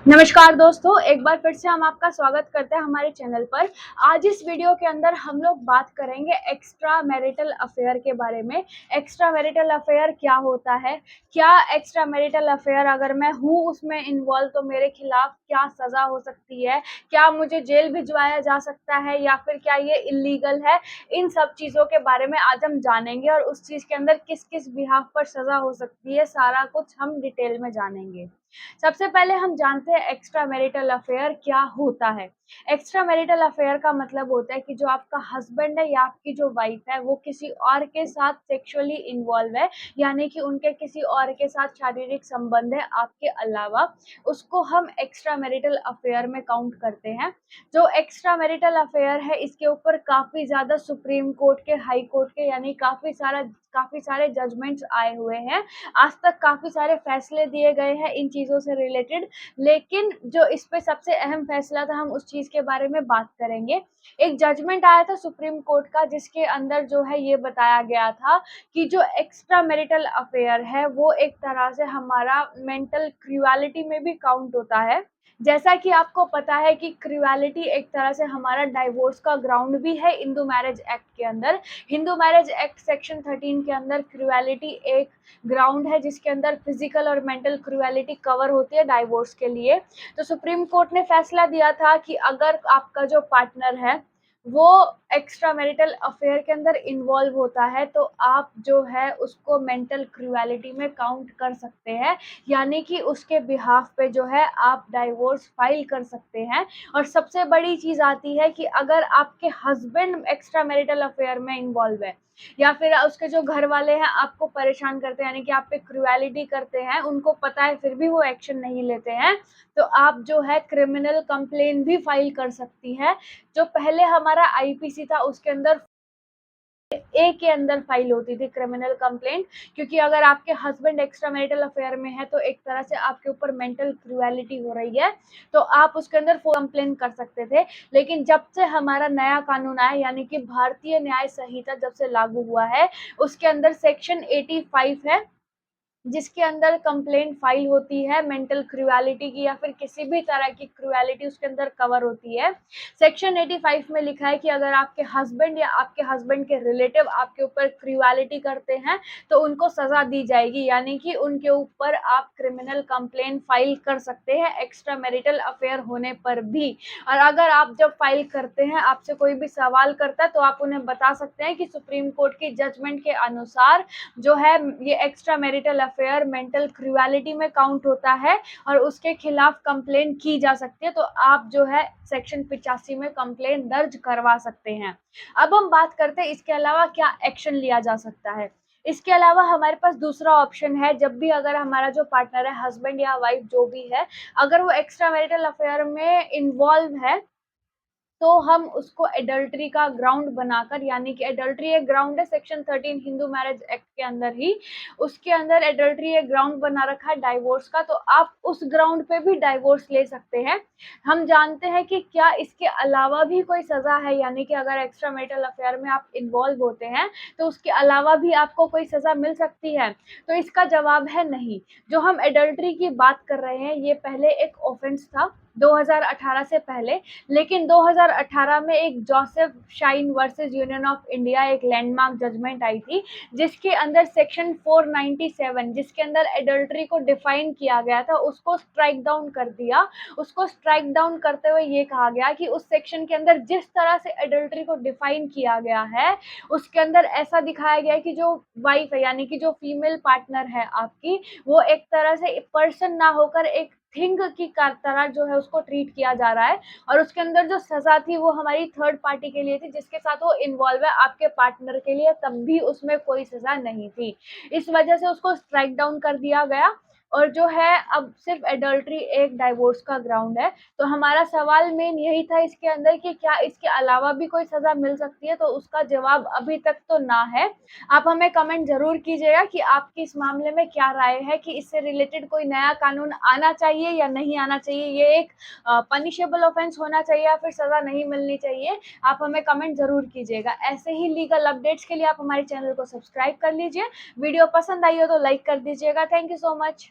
नमस्कार दोस्तों, एक बार फिर से हम आपका स्वागत करते हैं हमारे चैनल पर। आज इस वीडियो के अंदर हम लोग बात करेंगे एक्स्ट्रा मैरिटल अफेयर के बारे में। एक्स्ट्रा मैरिटल अफेयर क्या होता है? क्या एक्स्ट्रा मैरिटल अफेयर अगर मैं हूँ उसमें इन्वॉल्व तो मेरे खिलाफ क्या सज़ा हो सकती है? क्या मुझे जेल भिजवाया जा सकता है या फिर क्या ये इल्लीगल है? इन सब चीज़ों के बारे में आज हम जानेंगे और उस चीज़ के अंदर किस-किस बिहाफ़ पर सज़ा हो सकती है, सारा कुछ हम डिटेल में जानेंगे। सबसे पहले हम जानते हैं एक्स्ट्रा मैरिटल अफेयर क्या होता है। एक्स्ट्रा मैरिटल अफेयर का मतलब होता है कि जो आपका हस्बैंड है या आपकी जो वाइफ है वो किसी और के साथ सेक्सुअली इन्वॉल्व है, यानी कि उनके किसी और के साथ शारीरिक संबंध है आपके अलावा, उसको हम एक्स्ट्रा मैरिटल अफेयर में काउंट करते हैं। जो एक्स्ट्रा मैरिटल अफेयर है इसके ऊपर काफ़ी ज़्यादा सुप्रीम कोर्ट के, हाई कोर्ट के यानी काफ़ी सारे जजमेंट्स आए हुए हैं। आज तक काफ़ी सारे फैसले दिए गए हैं इन चीज़ों से रिलेटेड, लेकिन जो इस पे सबसे अहम फैसला था हम उस चीज़ के बारे में बात करेंगे। एक जजमेंट आया था सुप्रीम कोर्ट का जिसके अंदर जो है ये बताया गया था कि जो एक्स्ट्रा मैरिटल अफेयर है वो एक तरह से हमारा मेंटल क्रूएलिटी में भी काउंट होता है। जैसा कि आपको पता है कि क्रूएलिटी एक तरह से हमारा डाइवोर्स का ग्राउंड भी है हिंदू मैरिज एक्ट के अंदर। हिंदू मैरिज एक्ट सेक्शन 13 के अंदर क्रूएलिटी एक ग्राउंड है जिसके अंदर फिजिकल और मेंटल क्रूएलिटी कवर होती है डाइवोर्स के लिए। तो सुप्रीम कोर्ट ने फैसला दिया था कि अगर आपका जो पार्टनर है वो एक्स्ट्रा मैरिटल अफेयर के अंदर इन्वॉल्व होता है तो आप जो है उसको मेंटल क्रूएलिटी में काउंट कर सकते हैं, यानी कि उसके बिहाफ पे जो है आप डाइवोर्स फाइल कर सकते हैं। और सबसे बड़ी चीज़ आती है कि अगर आपके हस्बैंड एक्स्ट्रा मैरिटल अफेयर में इन्वॉल्व है या फिर उसके जो घर वाले हैं आपको परेशान करते हैं, यानी कि आप पे क्रूएलिटी करते हैं, उनको पता है फिर भी वो एक्शन नहीं लेते हैं, तो आप जो है क्रिमिनल कंप्लेन भी फाइल कर सकती हैं। जो पहले हमारा आईपीसी था उसके अंदर ए के अंदर फाइल होती थी क्रिमिनल कंप्लेंट, क्योंकि अगर आपके हस्बैंड एक्स्ट्रा मैरिटल अफेयर में है तो एक तरह से आपके ऊपर मेंटल क्रूएलिटी हो रही है, तो आप उसके अंदर कंप्लेन कर सकते थे। लेकिन जब से हमारा नया कानून आया, यानी कि भारतीय न्याय संहिता जब से लागू हुआ है, उसके अंदर सेक्शन 85 है जिसके अंदर कंप्लेंट फाइल होती है मेंटल क्रूएलिटी की या फिर किसी भी तरह की क्रूएलिटी उसके अंदर कवर होती है। सेक्शन 85 में लिखा है कि अगर आपके हस्बैंड या आपके हस्बैंड के रिलेटिव आपके ऊपर क्रूएलिटी करते हैं तो उनको सजा दी जाएगी, यानी कि उनके ऊपर आप क्रिमिनल कंप्लेंट फाइल कर सकते हैं एक्स्ट्रा मैरिटल अफेयर होने पर भी। और अगर आप जब फाइल करते हैं, आपसे कोई भी सवाल करता है तो आप उन्हें बता सकते हैं कि सुप्रीम कोर्ट की जजमेंट के अनुसार जो है ये extra marital affair mental cruelty में काउंट होता है और उसके खिलाफ कंप्लेन की जा सकती है, तो आप जो है सेक्शन 85 में कंप्लेन दर्ज करवा सकते हैं। अब हम बात करते हैं इसके अलावा क्या एक्शन लिया जा सकता है। इसके अलावा हमारे पास दूसरा ऑप्शन है, जब भी अगर हमारा जो पार्टनर है, हस्बैंड या वाइफ जो भी है, अगर वो एक्स्ट्रा मैरिटल अफेयर में इन्वॉल्व है तो हम उसको एडल्ट्री का ग्राउंड बनाकर, यानी कि एडल्ट्री एक ग्राउंड है सेक्शन 13 हिंदू मैरिज एक्ट के अंदर ही, उसके अंदर एडल्ट्री एक ग्राउंड बना रखा है डाइवोर्स का, तो आप उस ग्राउंड पे भी डाइवोर्स ले सकते हैं। हम जानते हैं कि क्या इसके अलावा भी कोई सज़ा है, यानी कि अगर एक्स्ट्रा मैरिटल अफेयर में आप इन्वॉल्व होते हैं तो उसके अलावा भी आपको कोई सज़ा मिल सकती है? तो इसका जवाब है नहीं। जो हम एडल्ट्री की बात कर रहे हैं ये पहले एक ऑफेंस था 2018 से पहले, लेकिन 2018 में एक Joseph shine versus union of India एक लैंडमार्क जजमेंट आई थी, जिसके अंदर सेक्शन 497 जिसके अंदर एडल्ट्री को डिफाइन किया गया था उसको स्ट्राइक डाउन कर दिया। उसको स्ट्राइक डाउन करते हुए ये कहा गया कि उस सेक्शन के अंदर जिस तरह से एडल्ट्री को डिफाइन किया गया है उसके अंदर ऐसा दिखाया गया है कि जो वाइफ है, यानी कि जो फीमेल पार्टनर है आपकी, वो एक तरह से पर्सन ना होकर एक थिंग की तरह जो है उसको ट्रीट किया जा रहा है। और उसके अंदर जो सज़ा थी वो हमारी थर्ड पार्टी के लिए थी जिसके साथ वो इन्वॉल्व है, आपके पार्टनर के लिए, तब भी उसमें कोई सज़ा नहीं थी। इस वजह से उसको स्ट्राइक डाउन कर दिया गया और जो है अब सिर्फ एडल्ट्री एक डाइवोर्स का ग्राउंड है। तो हमारा सवाल मेन यही था इसके अंदर कि क्या इसके अलावा भी कोई सज़ा मिल सकती है, तो उसका जवाब अभी तक तो ना है। आप हमें कमेंट ज़रूर कीजिएगा कि आपकी इस मामले में क्या राय है कि इससे रिलेटेड कोई नया कानून आना चाहिए या नहीं आना चाहिए, ये एक पनिशेबल ऑफेंस होना चाहिए या फिर सज़ा नहीं मिलनी चाहिए। आप हमें कमेंट ज़रूर कीजिएगा। ऐसे ही लीगल अपडेट्स के लिए आप हमारे चैनल को सब्सक्राइब कर लीजिए। वीडियो पसंद आई हो तो लाइक कर दीजिएगा। Thank you so much.